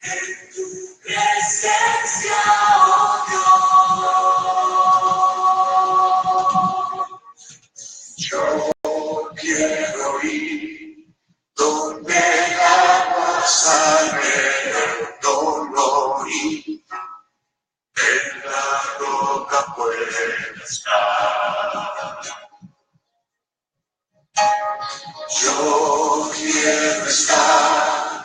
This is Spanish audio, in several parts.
En tu presencia, oh Dios, yo quiero ir donde el agua sale del dolor y en la roca puede estar. Yo quiero estar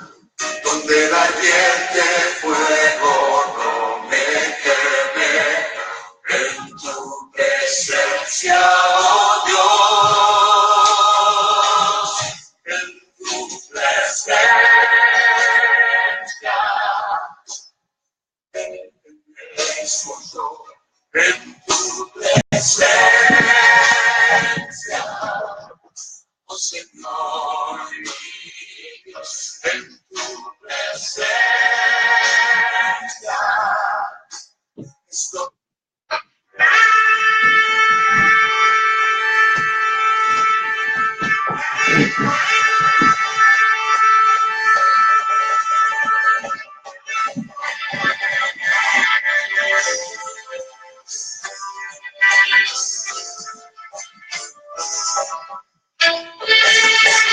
donde el ardiente fuego no me queme, en tu presencia, oh Dios, en tu presencia, eso yo, en tu presencia, oh Señor mi Dios, en tu presencia estoy.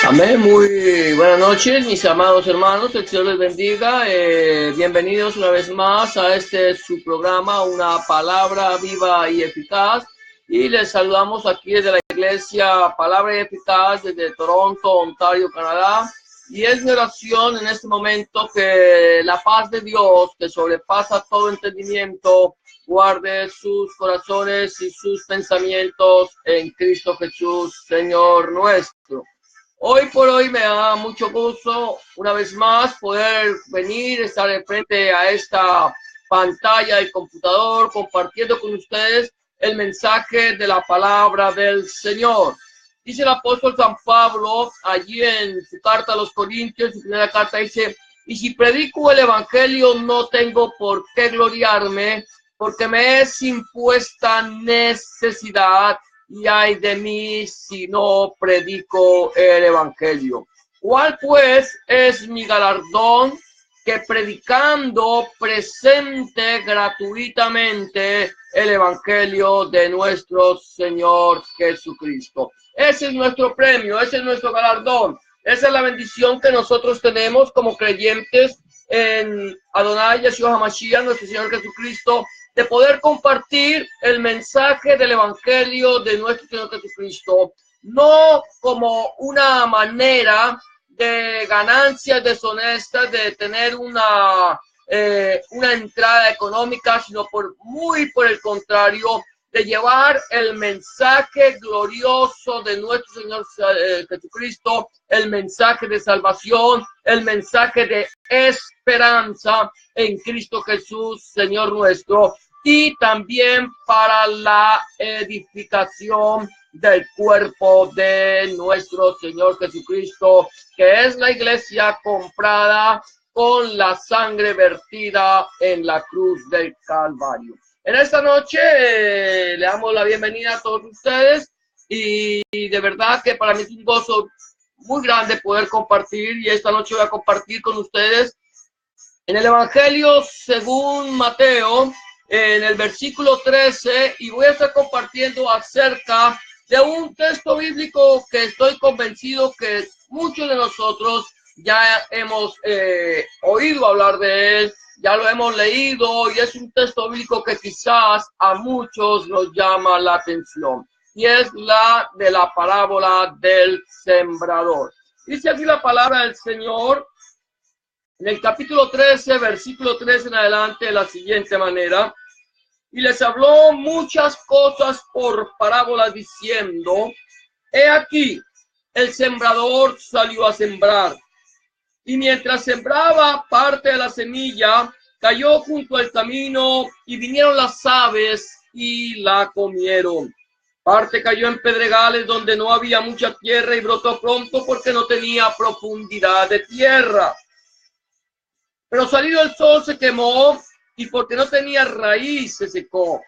Amén, muy buenas noches mis amados hermanos, el Señor les bendiga, bienvenidos una vez más a este su programa, una palabra viva y eficaz, y les saludamos aquí desde la iglesia Palabra y Eficaz desde Toronto, Ontario, Canadá, y es mi oración en este momento que la paz de Dios, que sobrepasa todo entendimiento, guarde sus corazones y sus pensamientos en Cristo Jesús, Señor nuestro. Hoy por hoy me da mucho gusto una vez más poder venir, estar de frente a esta pantalla del computador compartiendo con ustedes el mensaje de la palabra del Señor. Dice el apóstol San Pablo allí en su carta a los Corintios, su primera carta, dice: y si predico el evangelio no tengo por qué gloriarme, porque me es impuesta necesidad, y ay de mí si no predico el evangelio. ¿Cuál pues es mi galardón? Que predicando presente gratuitamente el evangelio de nuestro Señor Jesucristo. Ese es nuestro premio, ese es nuestro galardón, esa es la bendición que nosotros tenemos como creyentes en Adonai Yeshua HaMashiach, nuestro Señor Jesucristo, de poder compartir el mensaje del evangelio de nuestro Señor Jesucristo, no como una manera de ganancias deshonestas, de tener una entrada económica, sino muy por el contrario, de llevar el mensaje glorioso de nuestro Señor Jesucristo, el mensaje de salvación, el mensaje de esperanza en Cristo Jesús, Señor nuestro, y también para la edificación del cuerpo de nuestro Señor Jesucristo, que es la iglesia comprada con la sangre vertida en la cruz del Calvario. En esta noche le damos la bienvenida a todos ustedes y de verdad que para mí es un gozo muy grande poder compartir, y esta noche voy a compartir con ustedes en el Evangelio según Mateo, en el versículo 13, y voy a estar compartiendo acerca de un texto bíblico que estoy convencido que muchos de nosotros ya hemos oído hablar de él, ya lo hemos leído, y es un texto bíblico que quizás a muchos nos llama la atención, y es la de la parábola del sembrador. Dice aquí la palabra del Señor en el capítulo 13, versículo 13 en adelante, de la siguiente manera: y les habló muchas cosas por parábolas, diciendo: he aquí, el sembrador salió a sembrar. Y mientras sembraba, parte de la semilla cayó junto al camino, y vinieron las aves y la comieron. Parte cayó en pedregales donde no había mucha tierra, y brotó pronto porque no tenía profundidad de tierra. Pero salido el sol se quemó, y porque no tenía raíz se secó.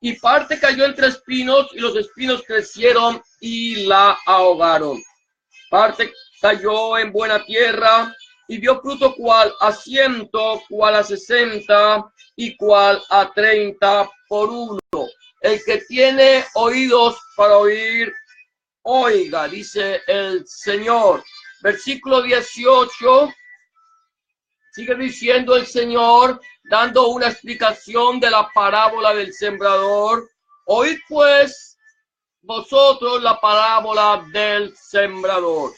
Y parte cayó entre espinos, y los espinos crecieron y la ahogaron. Parte cayó en buena tierra, y dio fruto cual a 100, cual a 60 y cual a 30 por uno. El que tiene oídos para oír, oiga, dice el Señor. Versículo 18, sigue diciendo el Señor, dando una explicación de la parábola del sembrador. Oíd pues vosotros la parábola del sembrador.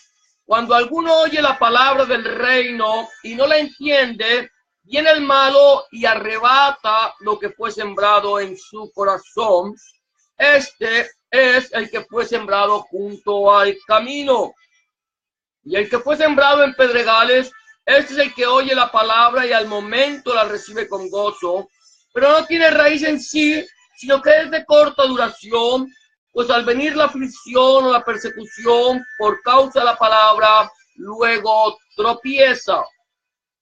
Cuando alguno oye la palabra del reino y no la entiende, viene el malo y arrebata lo que fue sembrado en su corazón. Este es el que fue sembrado junto al camino. Y el que fue sembrado en pedregales, este es el que oye la palabra y al momento la recibe con gozo, pero no tiene raíz en sí, sino que es de corta duración, pues al venir la aflicción o la persecución por causa de la palabra, luego tropieza.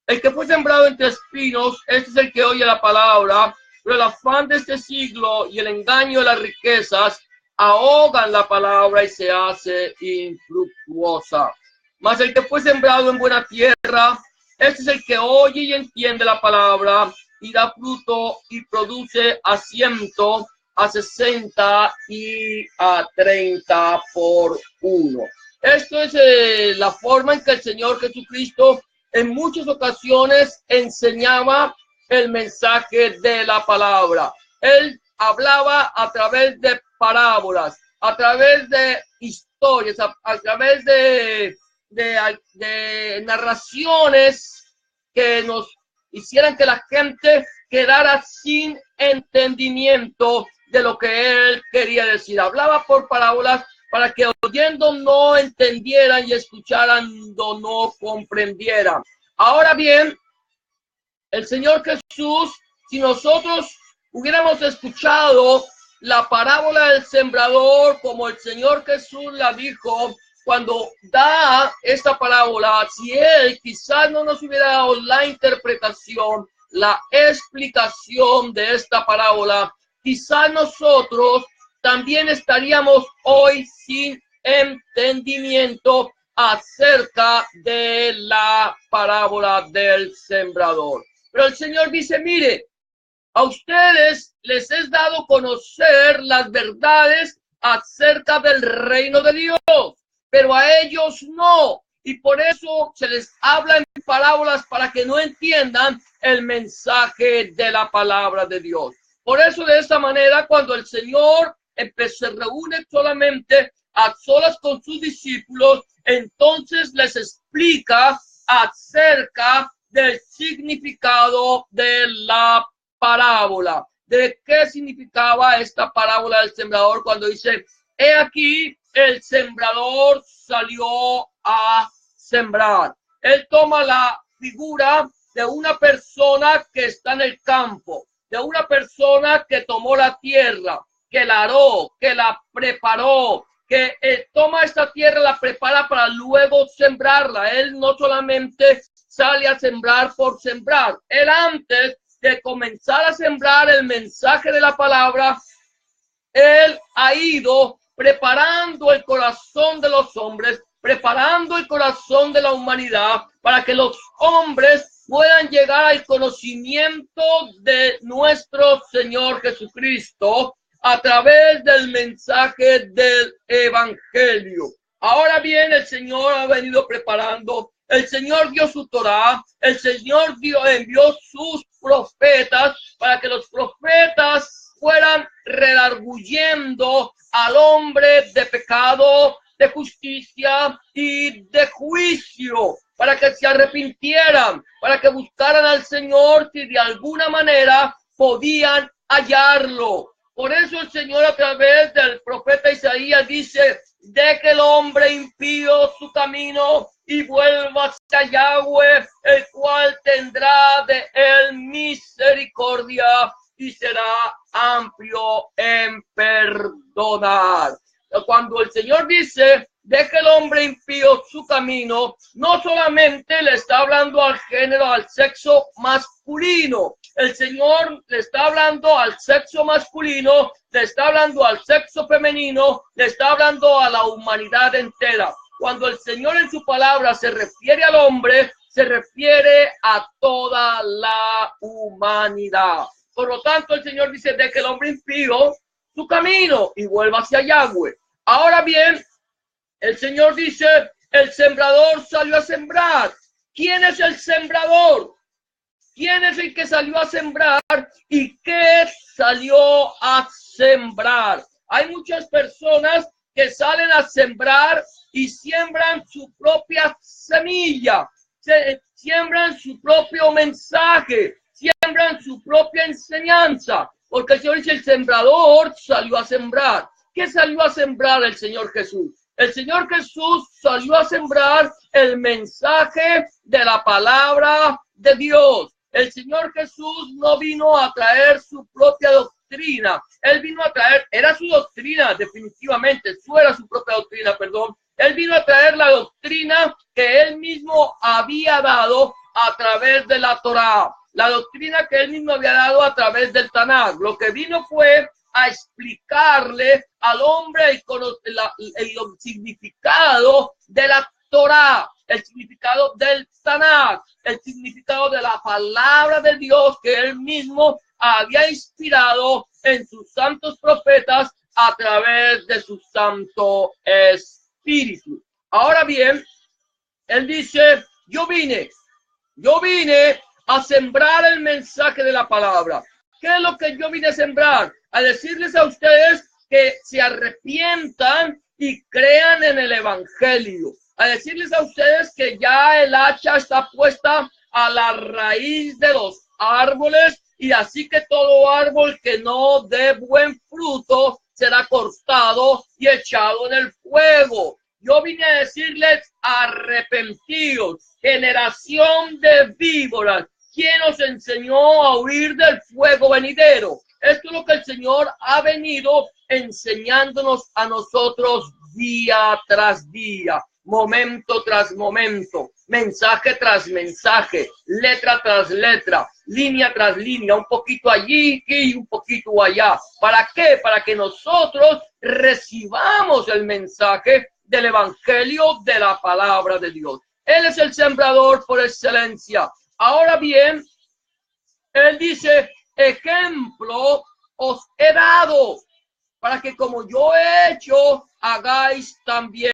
El que fue sembrado entre espinos, este es el que oye la palabra, pero el afán de este siglo y el engaño de las riquezas ahogan la palabra y se hace infructuosa. Mas el que fue sembrado en buena tierra, este es el que oye y entiende la palabra y da fruto y produce a 100, a 60 y a 30 por uno. Esto es la forma en que el Señor Jesucristo en muchas ocasiones enseñaba el mensaje de la palabra. Él hablaba a través de parábolas, a través de historias, a través de narraciones que nos hicieran que la gente quedara sin entendimiento de lo que él quería decir. Hablaba por parábolas para que oyendo no entendieran y escuchando no comprendieran. Ahora bien, el Señor Jesús, si nosotros hubiéramos escuchado la parábola del sembrador como el Señor Jesús la dijo, cuando da esta parábola, si él quizás no nos hubiera dado la interpretación, la explicación de esta parábola, quizás nosotros también estaríamos hoy sin entendimiento acerca de la parábola del sembrador. Pero el Señor dice, mire, a ustedes les es dado conocer las verdades acerca del reino de Dios, pero a ellos no. Y por eso se les habla en parábolas para que no entiendan el mensaje de la palabra de Dios. Por eso de esta manera, cuando el Señor se reúne solamente a solas con sus discípulos, entonces les explica acerca del significado de la parábola. ¿De qué significaba esta parábola del sembrador cuando dice, he aquí el sembrador salió a sembrar? Él toma la figura de una persona que está en el campo, de una persona que tomó la tierra, que la aró, que la preparó, que toma esta tierra, la prepara para luego sembrarla. Él no solamente sale a sembrar por sembrar. Él antes de comenzar a sembrar el mensaje de la palabra, él ha ido preparando el corazón de los hombres, preparando el corazón de la humanidad para que los hombres puedan llegar al conocimiento de nuestro Señor Jesucristo a través del mensaje del evangelio. Ahora bien, el Señor ha venido preparando, el Señor dio su Torá, el Señor envió sus profetas para que los profetas fueran redarguyendo al hombre de pecado, de justicia y de juicio, para que se arrepintieran, para que buscaran al Señor si de alguna manera podían hallarlo. Por eso el Señor a través del profeta Isaías dice, deje el hombre impío su camino y vuelva hacia Yahweh, el cual tendrá de él misericordia y será amplio en perdonar. Cuando el Señor dice, deje el hombre impío su camino, no solamente le está hablando al género, al sexo masculino. El Señor le está hablando al sexo masculino, le está hablando al sexo femenino, le está hablando a la humanidad entera. Cuando el Señor en su palabra se refiere al hombre, se refiere a toda la humanidad. Por lo tanto, el Señor dice de que el hombre impío su camino y vuelva hacia Yahweh. Ahora bien, el Señor dice, el sembrador salió a sembrar. ¿Quién es el sembrador? ¿Quién es el que salió a sembrar y qué salió a sembrar? Hay muchas personas que salen a sembrar y siembran su propia semilla, siembran su propio mensaje, siembran su propia enseñanza, porque el Señor dice, el sembrador salió a sembrar. ¿Qué salió a sembrar el Señor Jesús? El Señor Jesús salió a sembrar el mensaje de la palabra de Dios. El Señor Jesús no vino a traer su propia doctrina. Él vino a traer, era su doctrina, definitivamente, era su propia doctrina, perdón. Él vino a traer la doctrina que él mismo había dado a través de la Torá. La doctrina que él mismo había dado a través del Tanakh. Lo que vino fue a explicarle al hombre el significado de la Torá, el significado del Tanakh, el significado de la palabra de Dios que él mismo había inspirado en sus santos profetas a través de su Santo Espíritu. Ahora bien, él dice, yo vine a sembrar el mensaje de la palabra. ¿Qué es lo que yo vine a sembrar? A decirles a ustedes que se arrepientan y crean en el Evangelio. A decirles a ustedes que ya el hacha está puesta a la raíz de los árboles y así que todo árbol que no dé buen fruto será cortado y echado en el fuego. Yo vine a decirles, arrepentidos, generación de víboras. ¿Quién os enseñó a huir del fuego venidero? Esto es lo que el Señor ha venido enseñándonos a nosotros día tras día, momento tras momento, mensaje tras mensaje, letra tras letra, línea tras línea, un poquito allí y un poquito allá. ¿Para qué? Para que nosotros recibamos el mensaje del Evangelio de la palabra de Dios. Él es el sembrador por excelencia. Ahora bien, él dice, ejemplo os he dado para que como yo he hecho, hagáis también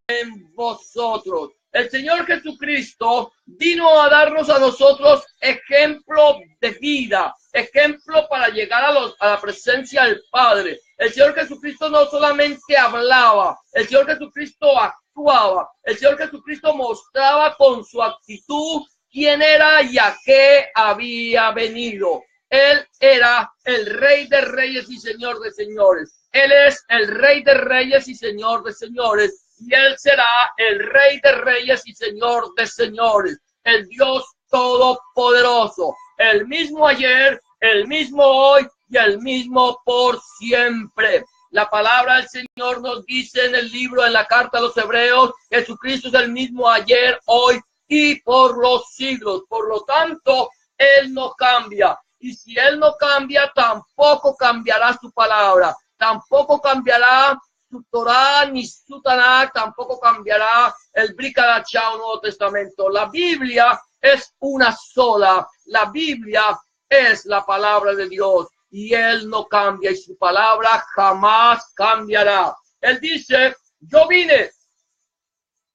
vosotros. El Señor Jesucristo vino a darnos a nosotros ejemplo de vida, ejemplo para llegar a la presencia del Padre. El Señor Jesucristo no solamente hablaba, el Señor Jesucristo actuaba, el Señor Jesucristo mostraba con su actitud quién era y a qué había venido. Él era el Rey de Reyes y Señor de Señores. Él es el Rey de Reyes y Señor de Señores. Y Él será el Rey de Reyes y Señor de Señores. El Dios Todopoderoso. El mismo ayer, el mismo hoy y el mismo por siempre. La palabra del Señor nos dice en el libro, en la carta a los Hebreos, Jesucristo es el mismo ayer, hoy y por los siglos. Por lo tanto, Él no cambia. Y si Él no cambia, tampoco cambiará su palabra. Tampoco cambiará su Torah ni su Tanakh. Tampoco cambiará el Brit Hadashah o Nuevo Testamento. La Biblia es una sola. La Biblia es la palabra de Dios. Y Él no cambia. Y su palabra jamás cambiará. Él dice, yo vine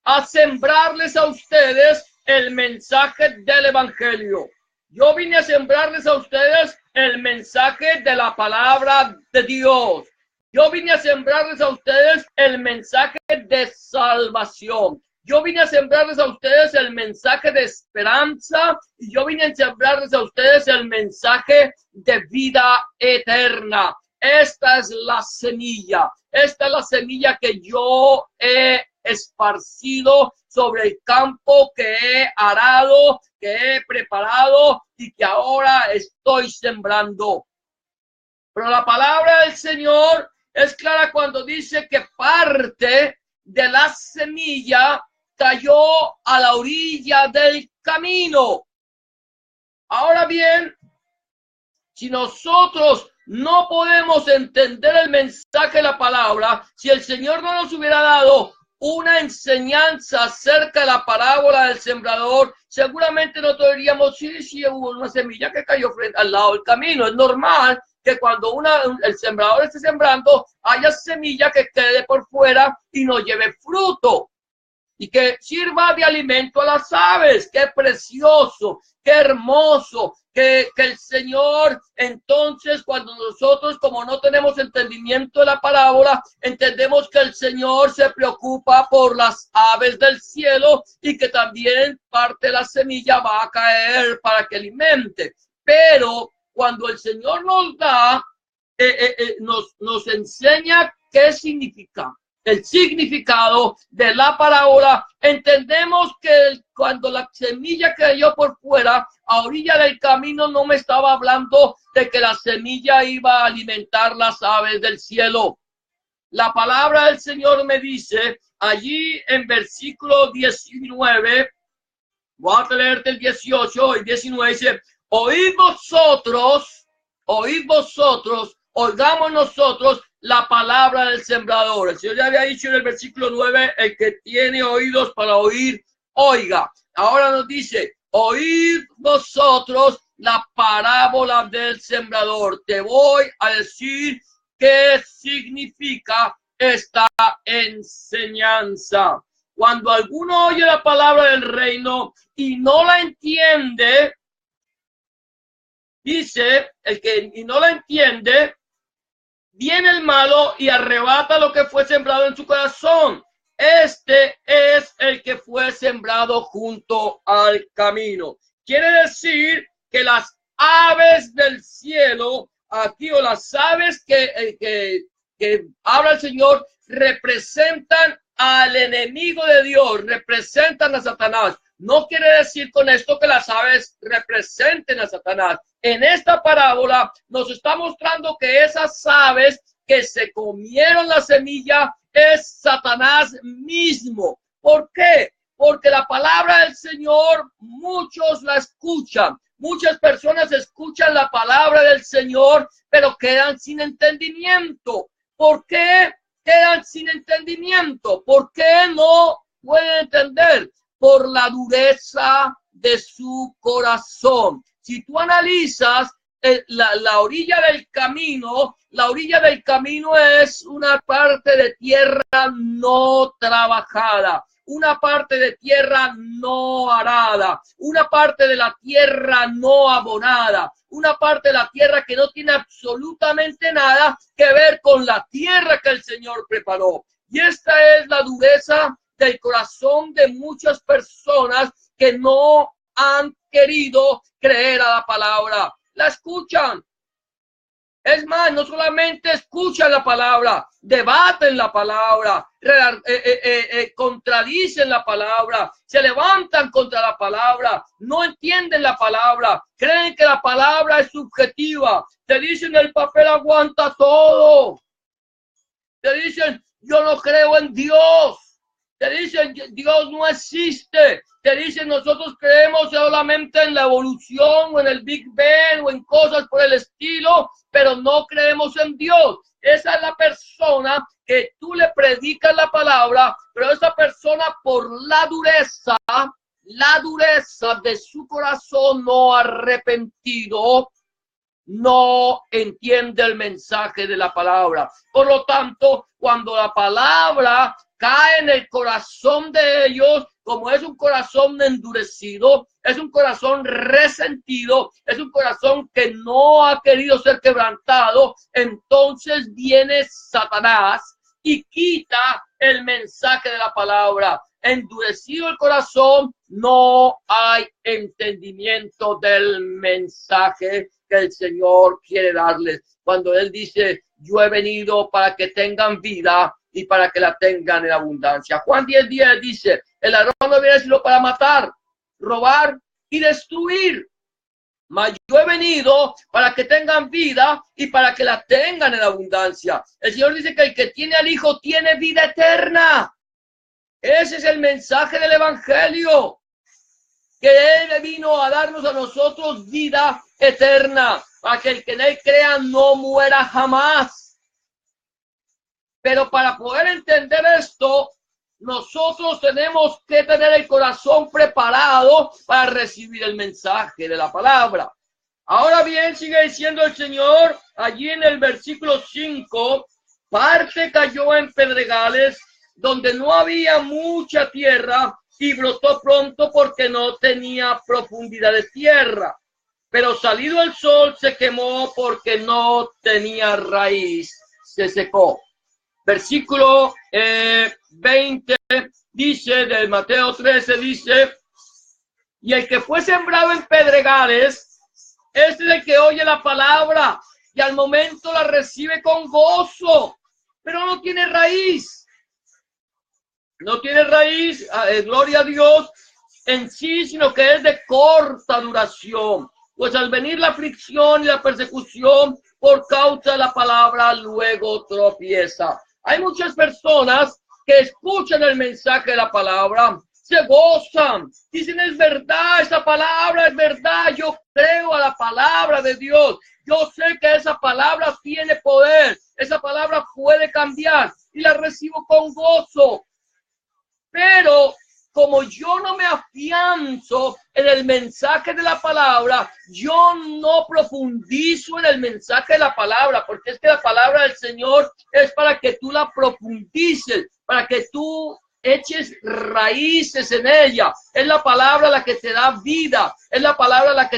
a sembrarles a ustedes el mensaje del Evangelio. Yo vine a sembrarles a ustedes el mensaje de la palabra de Dios. Yo vine a sembrarles a ustedes el mensaje de salvación. Yo vine a sembrarles a ustedes el mensaje de esperanza. Y yo vine a sembrarles a ustedes el mensaje de vida eterna. Esta es la semilla. Esta es la semilla que yo he esparcido sobre el campo que he arado, que he preparado y que ahora estoy sembrando. Pero la palabra del Señor es clara cuando dice que parte de la semilla cayó a la orilla del camino. Ahora bien, si nosotros no podemos entender el mensaje de la palabra, si el Señor no nos hubiera dado una enseñanza acerca de la parábola del sembrador, seguramente nosotros diríamos, sí, hubo una semilla que cayó frente al lado del camino. Es normal que cuando el sembrador esté sembrando, haya semilla que quede por fuera y no lleve fruto, y que sirva de alimento a las aves. Qué precioso, qué hermoso, que el Señor, entonces, cuando nosotros, como no tenemos entendimiento de la parábola, entendemos que el Señor se preocupa por las aves del cielo y que también parte de la semilla va a caer para que alimente. Pero cuando el Señor nos da, nos enseña qué significa el significado de la parábola, entendemos que cuando la semilla cayó por fuera, a orilla del camino, no me estaba hablando de que la semilla iba a alimentar las aves del cielo. La palabra del Señor me dice, allí en versículo 19, voy a leerte el 18 y 19, dice, oíd vosotros, oigamos nosotros la palabra del sembrador. El Señor ya había dicho en el versículo 9, el que tiene oídos para oír, oiga. Ahora nos dice, oíd vosotros la parábola del sembrador. Te voy a decir qué significa esta enseñanza. Cuando alguno oye la palabra del reino y no la entiende, dice el que y no la entiende, viene el malo y arrebata lo que fue sembrado en su corazón. Este es el que fue sembrado junto al camino. Quiere decir que las aves del cielo, aquí, o las aves que habla el Señor, representan al enemigo de Dios, representan a Satanás. No quiere decir con esto que las aves representen a Satanás. En esta parábola nos está mostrando que esas aves que se comieron la semilla es Satanás mismo. ¿Por qué? Porque la palabra del Señor, muchos la escuchan. Muchas personas escuchan la palabra del Señor, pero quedan sin entendimiento. ¿Por qué quedan sin entendimiento? ¿Por qué no pueden entender? Por la dureza de su corazón. Si tú analizas la orilla del camino, es una parte de tierra no trabajada, una parte de tierra no arada, una parte de la tierra no abonada, una parte de la tierra que no tiene absolutamente nada que ver con la tierra que el Señor preparó. Y esta es la dureza del corazón de muchas personas que no han querido creer a la palabra. La escuchan. Es más, no solamente escuchan la palabra, debaten la palabra, contradicen la palabra, se levantan contra la palabra, no entienden la palabra, creen que la palabra es subjetiva. Te dicen el papel aguanta todo. Te dicen yo no creo en Dios. Te dicen Dios no existe. Te dicen nosotros creemos solamente en la evolución o en el Big Bang o en cosas por el estilo, pero no creemos en Dios. Esa es la persona que tú le predicas la palabra, pero esa persona por la dureza de su corazón no arrepentido, no entiende el mensaje de la palabra. Por lo tanto, cuando la palabra cae en el corazón de ellos, como es un corazón endurecido, es un corazón resentido, es un corazón que no ha querido ser quebrantado, entonces viene Satanás y quita el mensaje de la palabra. Endurecido el corazón, no hay entendimiento del mensaje que el Señor quiere darles. Cuando Él dice, yo he venido para que tengan vida y para que la tengan en abundancia. Juan 10:10 dice, el ladrón no viene sino para matar, robar y destruir. Mas yo he venido para que tengan vida y para que la tengan en abundancia. El Señor dice que el que tiene al Hijo tiene vida eterna. Ese es el mensaje del Evangelio, que Él vino a darnos a nosotros vida eterna, para que el que en Él crea no muera jamás. Pero para poder entender esto, nosotros tenemos que tener el corazón preparado para recibir el mensaje de la palabra. Ahora bien, sigue diciendo el Señor allí en el versículo 5, parte cayó en pedregales donde no había mucha tierra y brotó pronto porque no tenía profundidad de tierra. Pero salido el sol se quemó porque no tenía raíz, se secó. Versículo 20 dice, del Mateo 13 dice, y el que fue sembrado en pedregales, es el que oye la palabra y al momento la recibe con gozo, pero no tiene raíz. No tiene raíz, gloria a Dios, en sí, sino que es de corta duración. Pues al venir la aflicción y la persecución por causa de la palabra, luego tropieza. Hay muchas personas que escuchan el mensaje de la palabra, se gozan, dicen es verdad, esa palabra es verdad, yo creo a la palabra de Dios, yo sé que esa palabra tiene poder, esa palabra puede cambiar y la recibo con gozo. Pero como yo no me afianzo en el mensaje de la palabra, yo no profundizo en el mensaje de la palabra, porque es que la palabra del Señor es para que tú la profundices, para que tú eches raíces en ella. Es la palabra la que te da vida, es la palabra la que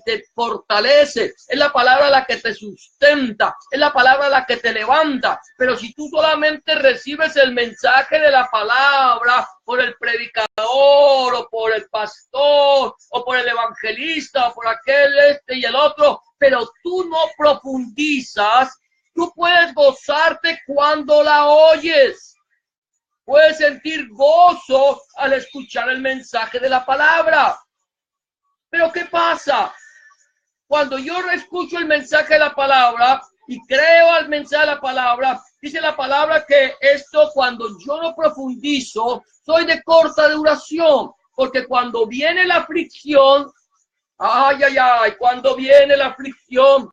te fortalece, es la palabra la que te sustenta, es la palabra la que te levanta. Pero si tú solamente recibes el mensaje de la palabra por el predicador o por el pastor o por el evangelista o por aquel y el otro, pero tú no profundizas, tú puedes gozarte cuando la oyes. Puedes sentir gozo al escuchar el mensaje de la palabra. Pero ¿qué pasa? Cuando yo escucho el mensaje de la palabra y creo al mensaje de la palabra, dice la palabra que esto cuando yo no profundizo, soy de corta duración. Porque cuando viene la aflicción, cuando viene la aflicción,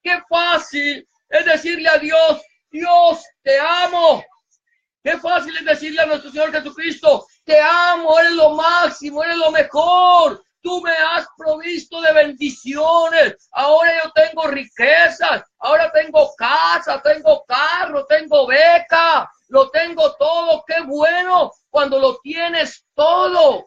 qué fácil es decirle a Dios, Dios, te amo. Qué fácil es decirle a nuestro Señor Jesucristo, te amo, eres lo máximo, eres lo mejor. Tú me has provisto de bendiciones. Ahora yo tengo riquezas, ahora tengo casa, tengo carro, tengo beca, lo tengo todo. Qué bueno cuando lo tienes todo.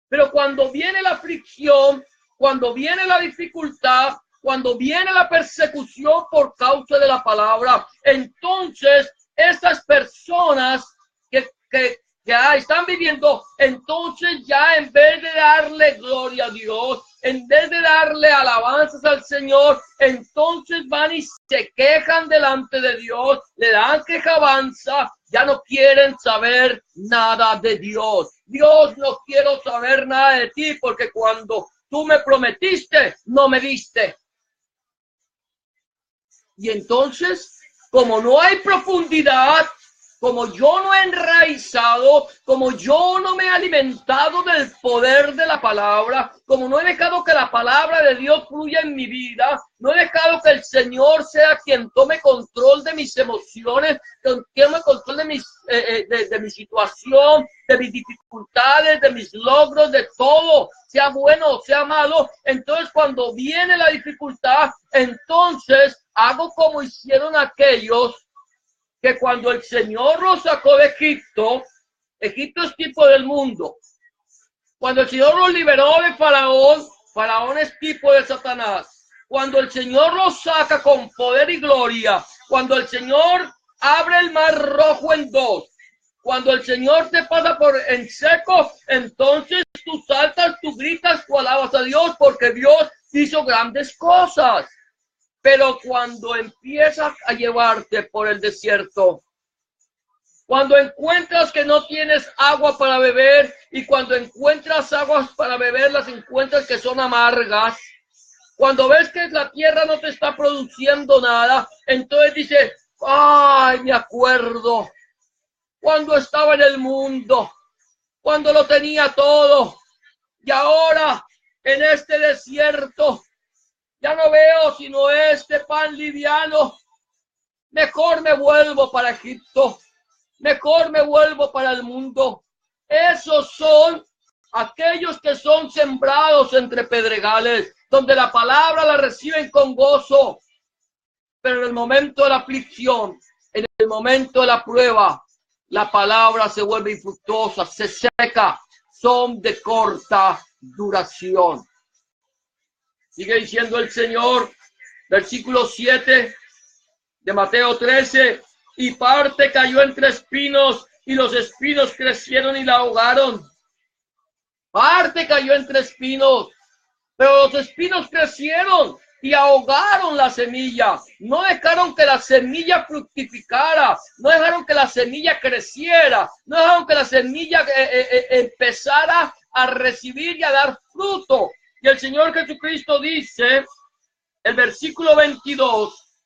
Pero cuando viene la aflicción, cuando viene la dificultad, cuando viene la persecución por causa de la palabra, entonces estas personas que están viviendo, entonces ya en vez de darle gloria a Dios, en vez de darle alabanzas al Señor, entonces van y se quejan delante de Dios, le dan quejabanza, ya no quieren saber nada de Dios. Dios, no quiero saber nada de ti porque cuando tú me prometiste, no me diste. Y entonces, como no hay profundidad, como yo no he enraizado, como yo no me he alimentado del poder de la palabra, como no he dejado que la palabra de Dios fluya en mi vida, no he dejado que el Señor sea quien tome control de mis emociones, quien tome control de mi situación, de mis dificultades, de mis logros, de todo, sea bueno o sea malo. Entonces, cuando viene la dificultad, entonces hago como hicieron aquellos que cuando el Señor los sacó de Egipto, Egipto es tipo del mundo. Cuando el Señor los liberó de Faraón, Faraón es tipo de Satanás. Cuando el Señor los saca con poder y gloria, cuando el Señor abre el mar rojo en dos, cuando el Señor te pasa por en seco, entonces tú saltas, tú gritas, tú alabas a Dios porque Dios hizo grandes cosas. Pero cuando empiezas a llevarte por el desierto, cuando encuentras que no tienes agua para beber y cuando encuentras aguas para beber, las encuentras que son amargas, cuando ves que la tierra no te está produciendo nada, entonces dices, ay, me acuerdo cuando estaba en el mundo, cuando lo tenía todo y ahora en este desierto ya no veo sino este pan liviano. Mejor me vuelvo para Egipto. mejor me vuelvo para el mundo. Esos son aquellos que son sembrados entre pedregales, donde la palabra la reciben con gozo, pero en el momento de la aflicción, en el momento de la prueba, la palabra se vuelve infructuosa, se seca, son de corta duración. Sigue diciendo el Señor, versículo 7 de Mateo 13, y parte cayó entre espinos, y los espinos crecieron y la ahogaron. Parte cayó entre espinos, pero los espinos crecieron y ahogaron la semilla. No dejaron que la semilla fructificara, no dejaron que la semilla creciera, no dejaron que la semilla empezara a recibir y a dar fruto. Y el Señor Jesucristo dice, el versículo 22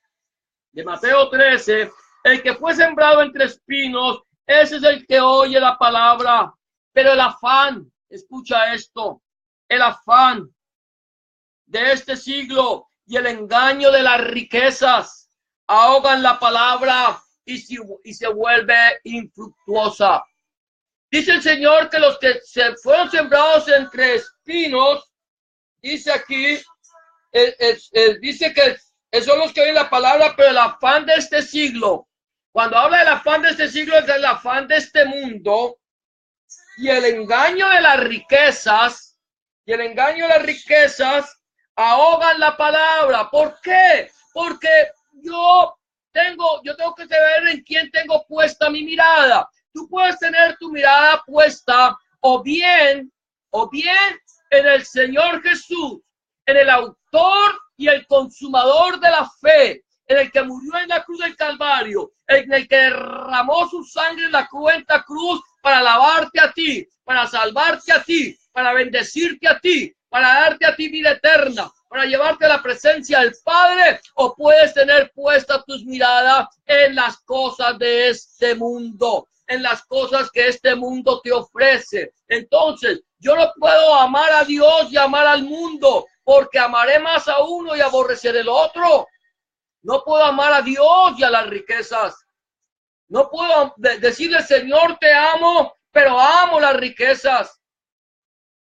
de Mateo 13, el que fue sembrado entre espinos, ese es el que oye la palabra, pero el afán, escucha esto, el afán de este siglo y el engaño de las riquezas ahogan la palabra y se vuelve infructuosa. Dice el Señor que los que se fueron sembrados entre espinos, dice aquí, dice que son los que oyen la palabra, pero el afán de este siglo, cuando habla del afán de este siglo, es el afán de este mundo y el engaño de las riquezas, ahogan la palabra. ¿Por qué? Porque yo tengo que saber en quién tengo puesta mi mirada. Tú puedes tener tu mirada puesta o bien en el Señor Jesús, en el autor y el consumador de la fe, en el que murió en la cruz del Calvario, en el que derramó su sangre en la cruenta cruz para lavarte a ti, para salvarte a ti, para bendecirte a ti, para darte a ti vida eterna, para llevarte a la presencia del Padre, o puedes tener puesta tus miradas en las cosas de este mundo, en las cosas que este mundo te ofrece. Entonces, yo no puedo amar a Dios y amar al mundo, porque amaré más a uno y aborreceré el otro. No puedo amar a Dios y a las riquezas. No puedo decirle, Señor, te amo, pero amo las riquezas.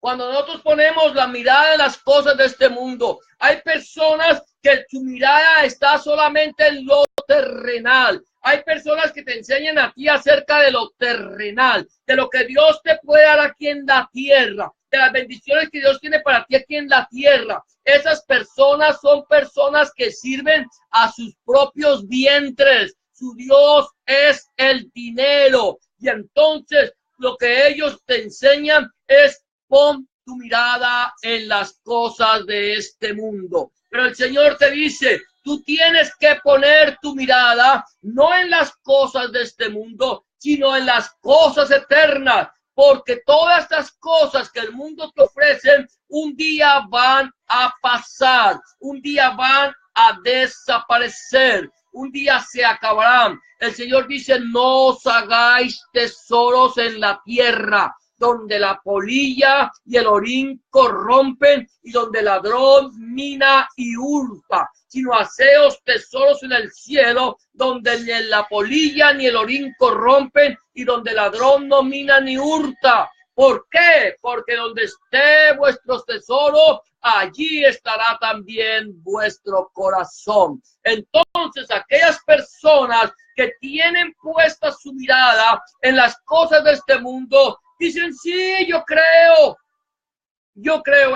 Cuando nosotros ponemos la mirada en las cosas de este mundo, hay personas que su mirada está solamente en lo terrenal. Hay personas que te enseñan a ti acerca de lo terrenal, de lo que Dios te puede dar aquí en la tierra, de las bendiciones que Dios tiene para ti aquí en la tierra. Esas personas son personas que sirven a sus propios vientres. Su Dios es el dinero. Y entonces lo que ellos te enseñan es: pon tu mirada en las cosas de este mundo. Pero el Señor te dice, tú tienes que poner tu mirada no en las cosas de este mundo, sino en las cosas eternas, porque todas estas cosas que el mundo te ofrece un día van a pasar, un día van a desaparecer, un día se acabarán. El Señor dice, no os hagáis tesoros en la tierra, donde la polilla y el orín corrompen y donde el ladrón mina y hurta, sino haceos tesoros en el cielo, donde ni la polilla ni el orín corrompen y donde el ladrón no mina ni hurta. ¿Por qué? Porque donde esté vuestro tesoro, allí estará también vuestro corazón. Entonces, aquellas personas que tienen puesta su mirada en las cosas de este mundo, dicen, sí, yo creo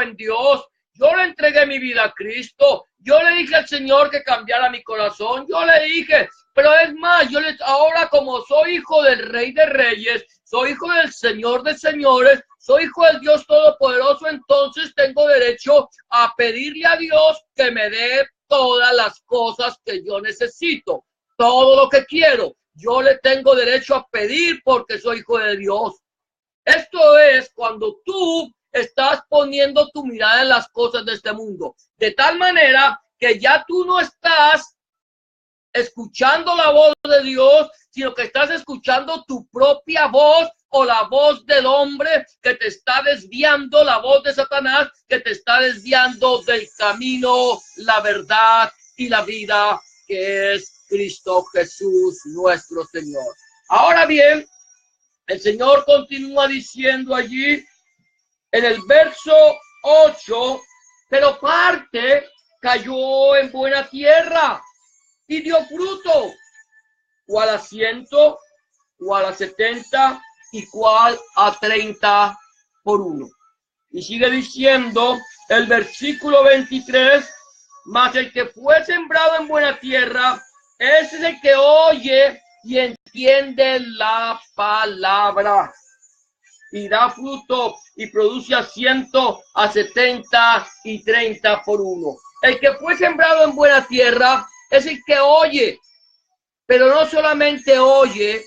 en Dios, yo le entregué mi vida a Cristo, yo le dije al Señor que cambiara mi corazón, yo le dije, pero es más, ahora como soy hijo del Rey de Reyes, soy hijo del Señor de Señores, soy hijo del Dios Todopoderoso, entonces tengo derecho a pedirle a Dios que me dé todas las cosas que yo necesito, todo lo que quiero, yo le tengo derecho a pedir porque soy hijo de Dios. Esto es cuando tú estás poniendo tu mirada en las cosas de este mundo, de tal manera que ya tú no estás escuchando la voz de Dios, sino que estás escuchando tu propia voz o la voz del hombre que te está desviando, la voz de Satanás que te está desviando del camino, la verdad y la vida que es Cristo Jesús nuestro Señor. Ahora bien, el Señor continúa diciendo allí en el verso 8, pero parte cayó en buena tierra y dio fruto, cual a 100, cual a 70 y cual a 30 por uno. Y sigue diciendo el versículo 23, mas el que fue sembrado en buena tierra, ese es el que oye y entiende la palabra, y da fruto y produce a 100, a 70 y 30 por uno. El que fue sembrado en buena tierra es el que oye, pero no solamente oye,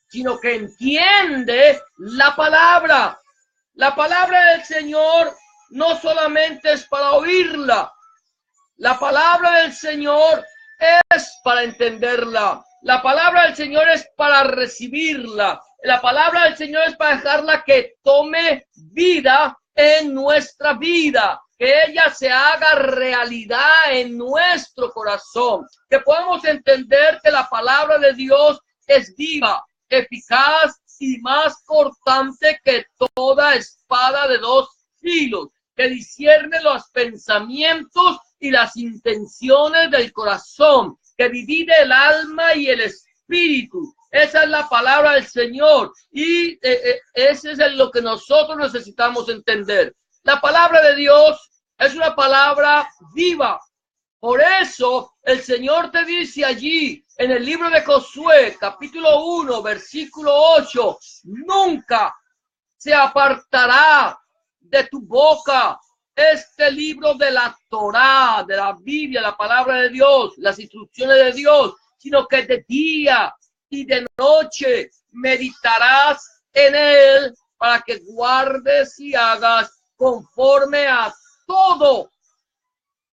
sino que entiende la palabra. La palabra del Señor no solamente es para oírla, la palabra del Señor es para entenderla. La palabra del Señor es para recibirla. La palabra del Señor es para dejarla que tome vida en nuestra vida, que ella se haga realidad en nuestro corazón, que podamos entender que la palabra de Dios es viva, eficaz y más cortante que toda espada de dos filos, que discierne los pensamientos y las intenciones del corazón, que divide el alma y el espíritu. Esa es la palabra del Señor y ese es lo que nosotros necesitamos entender. La palabra de Dios es una palabra viva. Por eso el Señor te dice allí en el libro de Josué, capítulo 1, versículo 8, nunca se apartará de tu boca este libro de la Torá, de la Biblia, la palabra de Dios, las instrucciones de Dios, sino que de día y de noche meditarás en él para que guardes y hagas conforme a todo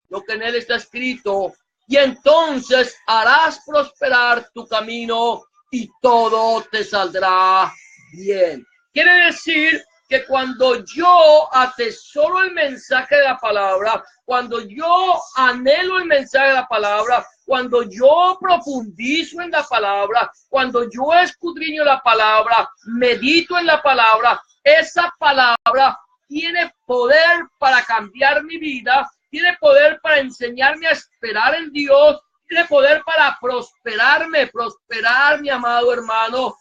lo que en él está escrito, y entonces harás prosperar tu camino y todo te saldrá bien. Quiere decir que cuando yo atesoro el mensaje de la palabra, cuando yo anhelo el mensaje de la palabra, cuando yo profundizo en la palabra, cuando yo escudriño la palabra, medito en la palabra, esa palabra tiene poder para cambiar mi vida, tiene poder para enseñarme a esperar en Dios, tiene poder para prosperarme. Prosperar, mi amado hermano,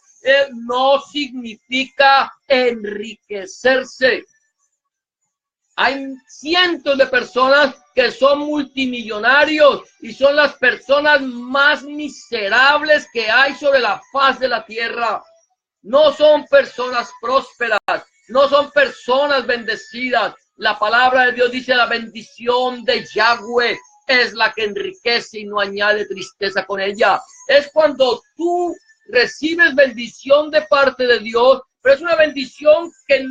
no significa enriquecerse. Hay cientos de personas que son multimillonarios y son las personas más miserables que hay sobre la faz de la tierra. No son personas prósperas, no son personas bendecidas. La palabra de Dios dice: la bendición de Yahweh es la que enriquece y no añade tristeza con ella. Es cuando tú recibes bendición de parte de Dios, pero es una bendición que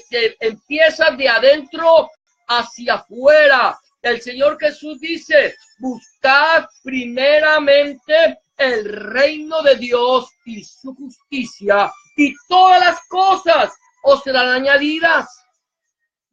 te empieza de adentro hacia afuera. El Señor Jesús dice: buscad primeramente el reino de Dios y su justicia, y todas las cosas os serán añadidas.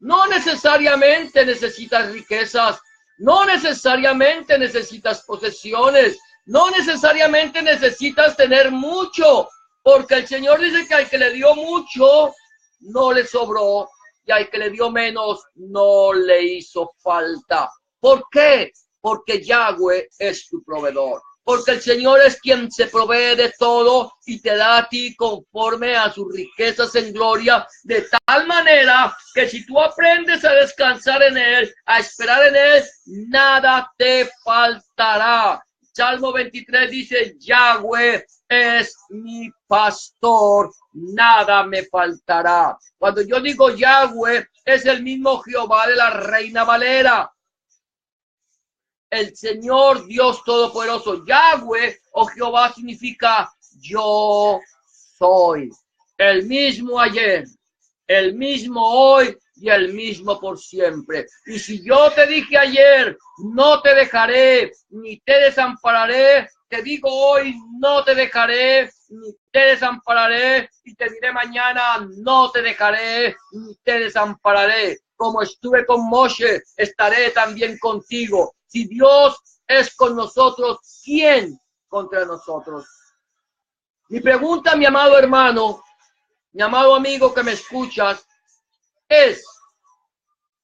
No necesariamente necesitas riquezas, no necesariamente necesitas posesiones, no necesariamente necesitas tener mucho, porque el Señor dice que al que le dio mucho, no le sobró, y al que le dio menos, no le hizo falta. ¿Por qué? Porque Yahweh es tu proveedor. Porque el Señor es quien se provee de todo y te da a ti conforme a sus riquezas en gloria, de tal manera que si tú aprendes a descansar en Él, a esperar en Él, nada te faltará. Salmo 23 dice: Yahweh es mi pastor, nada me faltará. Cuando yo digo Yahweh, es el mismo Jehová de la Reina Valera. El Señor Dios Todopoderoso. Yahweh o Jehová significa yo soy. El mismo ayer, el mismo hoy y el mismo por siempre. Y si yo te dije ayer, no te dejaré ni te desampararé, te digo hoy, no te dejaré ni te desampararé, y te diré mañana, no te dejaré ni te desampararé. Como estuve con Moshe, estaré también contigo. Si Dios es con nosotros, ¿quién contra nosotros? Mi pregunta, mi amado hermano, mi amado amigo que me escuchas, es: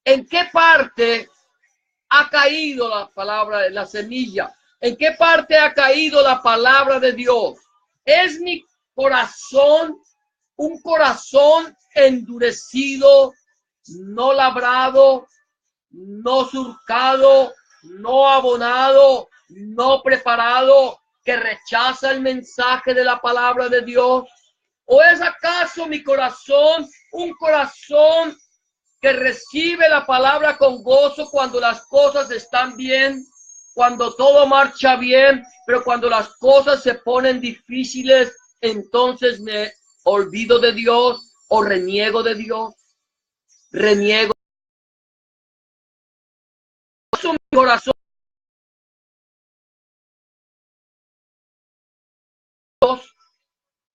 ¿en qué parte ha caído la palabra de la semilla? ¿En qué parte ha caído la palabra de Dios? ¿Es mi corazón un corazón endurecido, no labrado, no surcado, no abonado, no preparado, que rechaza el mensaje de la palabra de Dios? ¿O es acaso mi corazón un corazón que recibe la palabra con gozo cuando las cosas están bien, cuando todo marcha bien, pero cuando las cosas se ponen difíciles, entonces me olvido de Dios o reniego de Dios? Reniego mi corazón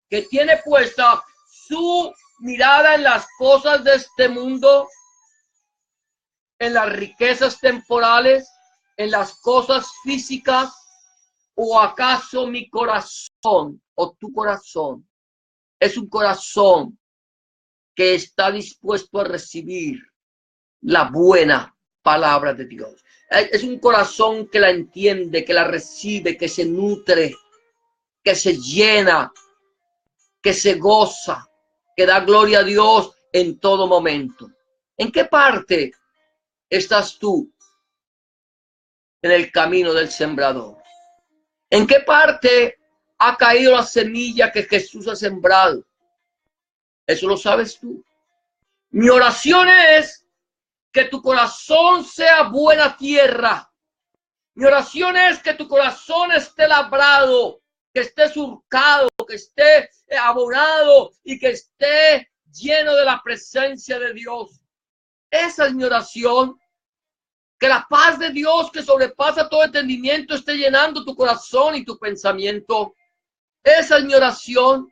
que tiene puesta su mirada en las cosas de este mundo, en las riquezas temporales, en las cosas físicas. ¿O acaso mi corazón o tu corazón es un corazón que está dispuesto a recibir la buena palabra de Dios? Es un corazón que la entiende, que la recibe, que se nutre, que se llena, que se goza, que da gloria a Dios en todo momento. ¿En qué parte estás tú en el camino del sembrador? ¿En qué parte ha caído la semilla que Jesús ha sembrado? Eso lo sabes tú. Mi oración es que tu corazón sea buena tierra. Mi oración es que tu corazón esté labrado, que esté surcado, que esté abonado y que esté lleno de la presencia de Dios. Esa es mi oración. Que la paz de Dios, que sobrepasa todo entendimiento, esté llenando tu corazón y tu pensamiento. Esa es mi oración.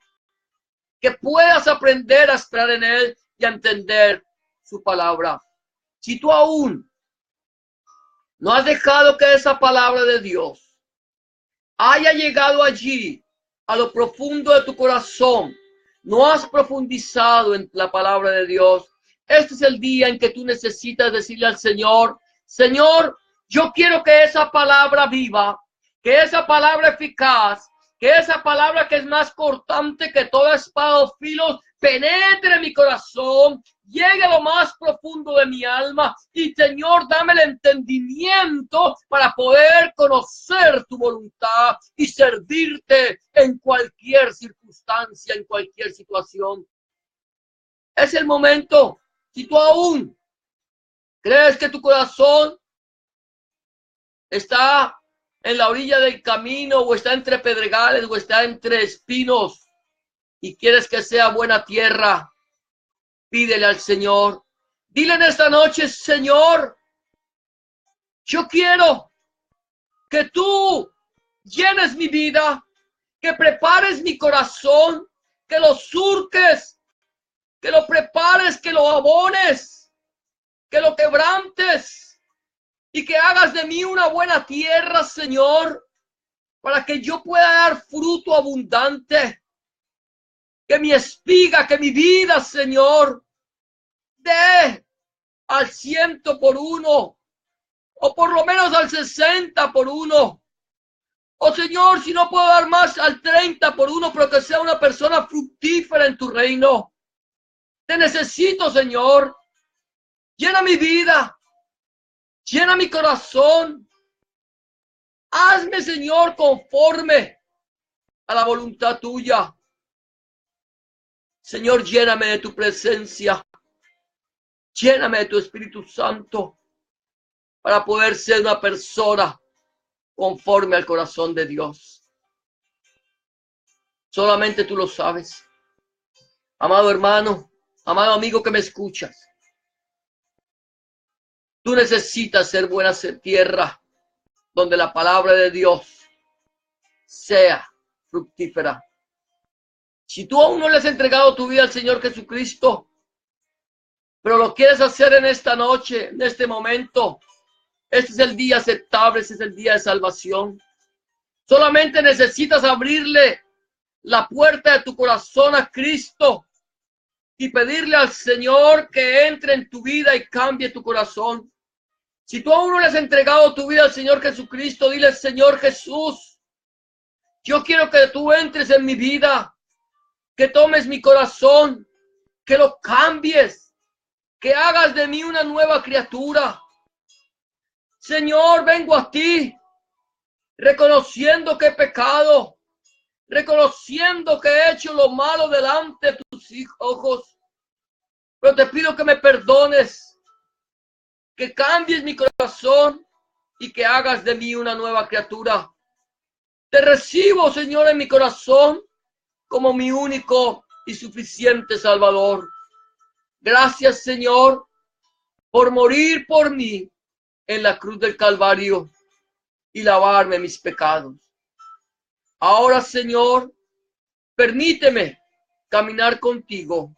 Que puedas aprender a esperar en Él y a entender su palabra. Si tú aún no has dejado que esa palabra de Dios haya llegado allí, a lo profundo de tu corazón, no has profundizado en la palabra de Dios, este es el día en que tú necesitas decirle al Señor: Señor, yo quiero que esa palabra viva, que esa palabra eficaz, que esa palabra que es más cortante que toda espada o filos, penetre mi corazón, llegue a lo más profundo de mi alma. Y Señor, dame el entendimiento para poder conocer tu voluntad y servirte en cualquier circunstancia, en cualquier situación. Es el momento. Si tú aún crees que tu corazón está en la orilla del camino, o está entre pedregales, o está entre espinos, y quieres que sea buena tierra, pídele al Señor. Dile en esta noche: Señor, yo quiero que tú llenes mi vida, que prepares mi corazón, que lo surques, que lo prepares, que lo abones, que lo quebrantes, y que hagas de mí una buena tierra, Señor, para que yo pueda dar fruto abundante. Que mi espiga, que mi vida, Señor, dé al 100 por 1, o por lo menos al 60 por 1. O Señor, si no puedo dar más, al 30 por 1, pero que sea una persona fructífera en tu reino. Te necesito, Señor. Llena mi vida. Llena mi corazón. Hazme, Señor, conforme a la voluntad tuya. Señor, lléname de tu presencia. Lléname de tu Espíritu Santo para poder ser una persona conforme al corazón de Dios. Solamente tú lo sabes. Amado hermano, amado amigo que me escuchas, tú necesitas ser buena tierra donde la palabra de Dios sea fructífera. Si tú aún no le has entregado tu vida al Señor Jesucristo, pero lo quieres hacer en esta noche, en este momento, este es el día aceptable, este es el día de salvación. Solamente necesitas abrirle la puerta de tu corazón a Cristo y pedirle al Señor que entre en tu vida y cambie tu corazón. Si tú aún no le has entregado tu vida al Señor Jesucristo, dile: Señor Jesús, yo quiero que tú entres en mi vida, que tomes mi corazón, que lo cambies, que hagas de mí una nueva criatura. Señor, vengo a ti, reconociendo que he pecado, reconociendo que he hecho lo malo delante de tus ojos, pero te pido que me perdones, que cambies mi corazón y que hagas de mí una nueva criatura. Te recibo, Señor, en mi corazón como mi único y suficiente Salvador. Gracias, Señor, por morir por mí en la cruz del Calvario y lavarme mis pecados. Ahora, Señor, permíteme caminar contigo.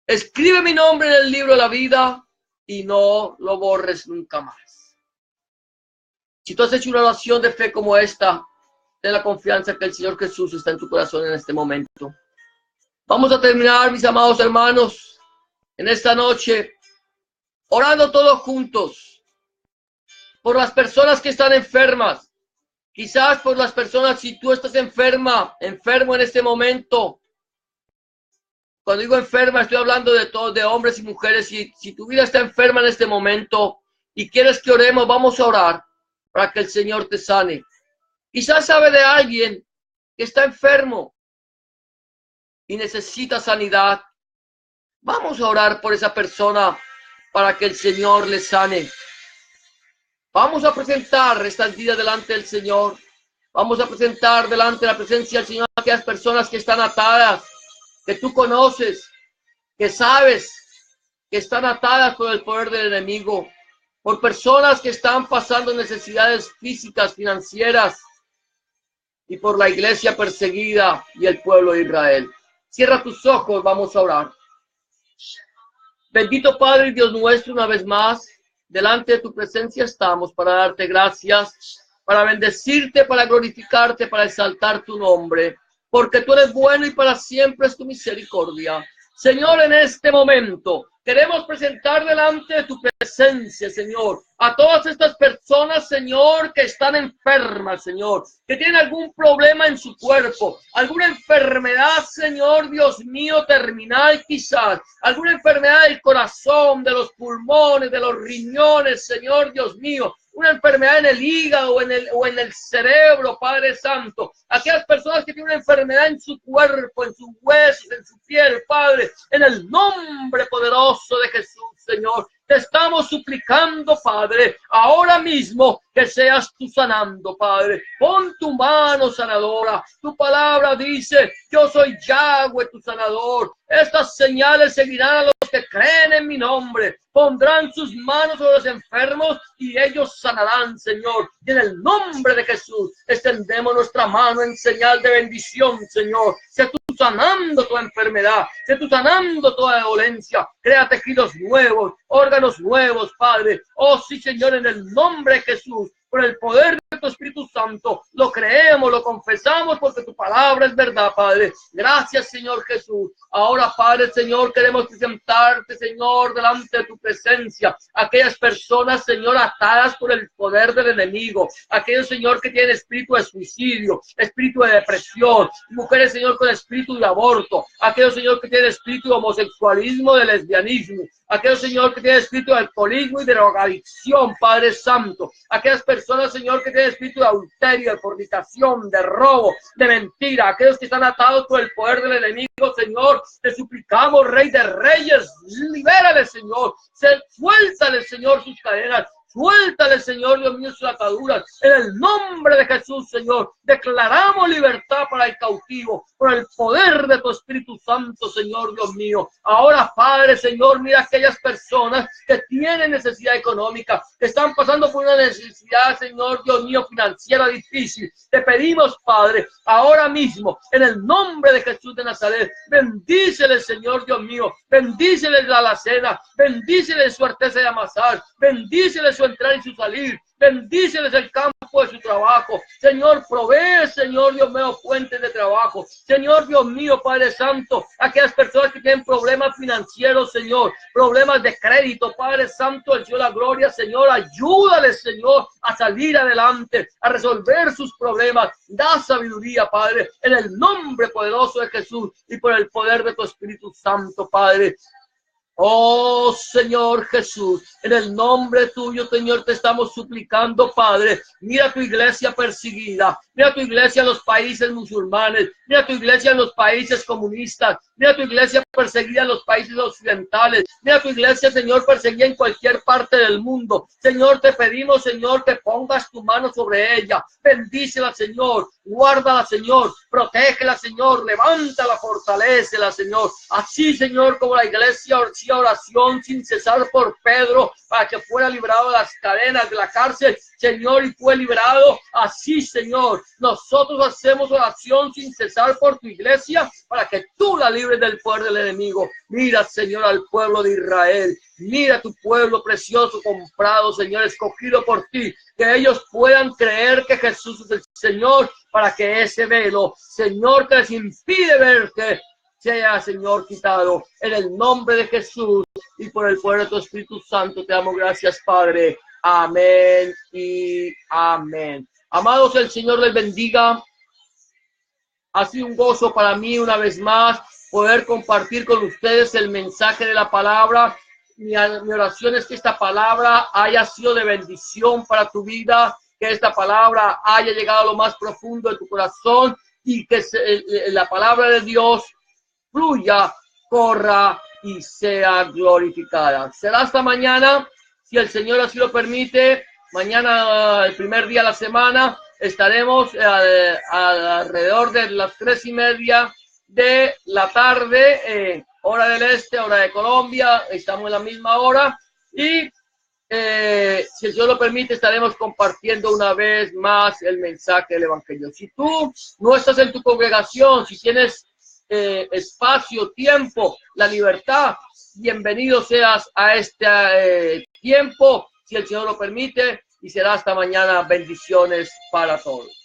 Escribe mi nombre en el libro de la vida y no lo borres nunca más. Si tú has hecho una oración de fe como esta, ten la confianza que el Señor Jesús está en tu corazón en este momento. Vamos a terminar, mis amados hermanos, en esta noche, orando todos juntos por las personas que están enfermas. Quizás por las personas, si tú estás enfermo en este momento. Cuando digo enferma, estoy hablando de todos, de hombres y mujeres. Si tu vida está enferma en este momento y quieres que oremos, vamos a orar para que el Señor te sane. Quizás sabe de alguien que está enfermo y necesita sanidad. Vamos a orar por esa persona para que el Señor le sane. Vamos a presentar estas vidas delante del Señor. Vamos a presentar delante de la presencia del Señor a aquellas personas que están atadas, que tú conoces, que sabes que están atadas por el poder del enemigo, por personas que están pasando necesidades físicas, financieras, y por la iglesia perseguida y el pueblo de Israel. Cierra tus ojos, vamos a orar. Bendito Padre y Dios nuestro, una vez más, delante de tu presencia estamos para darte gracias, para bendecirte, para glorificarte, para exaltar tu nombre, porque tú eres bueno y para siempre es tu misericordia. Señor, en este momento queremos presentar delante de tu presencia, Señor, a todas estas personas, Señor, que están enfermas, Señor, que tienen algún problema en su cuerpo, alguna enfermedad, Señor, Dios mío, terminal quizás, alguna enfermedad del corazón, de los pulmones, de los riñones, Señor, Dios mío, una enfermedad en el hígado o en el cerebro, Padre Santo. Aquellas personas que tienen una enfermedad en su cuerpo, en sus huesos, en su piel, Padre, en el nombre poderoso de Jesús, Señor. Te estamos suplicando, Padre, ahora mismo que seas tú sanando, Padre. Pon tu mano sanadora. Tu palabra dice: yo soy Yahweh, tu sanador. Estas señales seguirán a los que creen en mi nombre. Pondrán sus manos sobre los enfermos y ellos sanarán, Señor. Y en el nombre de Jesús extendemos nuestra mano en señal de bendición, Señor. Sé tú sanando toda enfermedad, sé tú sanando toda dolencia. Crea tejidos nuevos, órganos nuevos, Padre. Oh sí, Señor, en el nombre de Jesús, por el poder de tu Espíritu Santo, lo creemos, lo confesamos, porque tu palabra es verdad, Padre. Gracias, Señor Jesús. Ahora, Padre, Señor, queremos presentarte, Señor, delante de tu presencia, aquellas personas, Señor, atadas por el poder del enemigo, aquellos, Señor, que tienen espíritu de suicidio, espíritu de depresión, mujeres, Señor, con espíritu de aborto, aquellos, Señor, que tienen espíritu de homosexualismo, de lesbianismo, aquellos, Señor, que tienen espíritu de alcoholismo y de drogadicción, Padre Santo, aquellas personas, Señor, que tienen espíritu de adulterio, de fornicación, de robo, de mentira, aquellos que están atados por el poder del enemigo, Señor, te suplicamos, Rey de Reyes, libérales, Señor, suéltales, Señor, sus cadenas. Suéltale, Señor, Dios mío, sus ataduras. En el nombre de Jesús, Señor, declaramos libertad para el cautivo, por el poder de tu Espíritu Santo, Señor, Dios mío. Ahora, Padre, Señor, mira aquellas personas que tienen necesidad económica, que están pasando por una necesidad, Señor, Dios mío, financiera difícil. Te pedimos, Padre, ahora mismo, en el nombre de Jesús de Nazaret, bendíceles, Señor, Dios mío, bendíceles la alacena, bendíceles su arteza de amasar, bendíceles su entrar y su salir, bendíceles el campo de su trabajo. Señor, provee, Señor Dios mío, fuentes de trabajo. Señor Dios mío, Padre Santo, aquellas personas que tienen problemas financieros, Señor, problemas de crédito, Padre Santo, el Señor, la gloria, Señor, ayúdales, Señor, a salir adelante, a resolver sus problemas. Da sabiduría, Padre, en el nombre poderoso de Jesús y por el poder de tu Espíritu Santo, Padre. Oh Señor Jesús, en el nombre tuyo, Señor, te estamos suplicando, Padre. Mira tu iglesia perseguida, mira tu iglesia en los países musulmanes, mira tu iglesia en los países comunistas, mira tu iglesia perseguida en los países occidentales, mira tu iglesia, Señor, perseguida en cualquier parte del mundo. Señor, te pedimos, Señor, que pongas tu mano sobre ella. Bendícela, Señor, guárdala, Señor, protégela, Señor, levántala, fortalécela, Señor. Así, Señor, como la iglesia oración sin cesar por Pedro para que fuera librado de las cadenas de la cárcel, Señor, y fue librado. Así, Señor, nosotros hacemos oración sin cesar por tu iglesia para que tú la libres del poder del enemigo. Mira, Señor, al pueblo de Israel. Mira tu pueblo precioso, comprado, Señor, escogido por ti, que ellos puedan creer que Jesús es el Señor, para que ese velo, Señor, que les impide verte, sea, Señor, quitado. En el nombre de Jesús y por el poder de tu Espíritu Santo, te damos gracias, Padre. Amén y amén. Amados, el Señor les bendiga. Ha sido un gozo para mí una vez más poder compartir con ustedes el mensaje de la palabra. Mi oración es que esta palabra haya sido de bendición para tu vida, que esta palabra haya llegado a lo más profundo de tu corazón y que la palabra de Dios fluya, corra y sea glorificada. Será hasta mañana, si el Señor así lo permite. Mañana, el primer día de la semana, estaremos alrededor de las 3:30 de la tarde, hora del este, hora de Colombia. Estamos en la misma hora y si el Señor lo permite, estaremos compartiendo una vez más el mensaje del Evangelio. Si tú no estás en tu congregación, si tienes espacio, tiempo, la libertad, bienvenido seas a este tiempo, si el Señor lo permite, y será hasta mañana. Bendiciones para todos.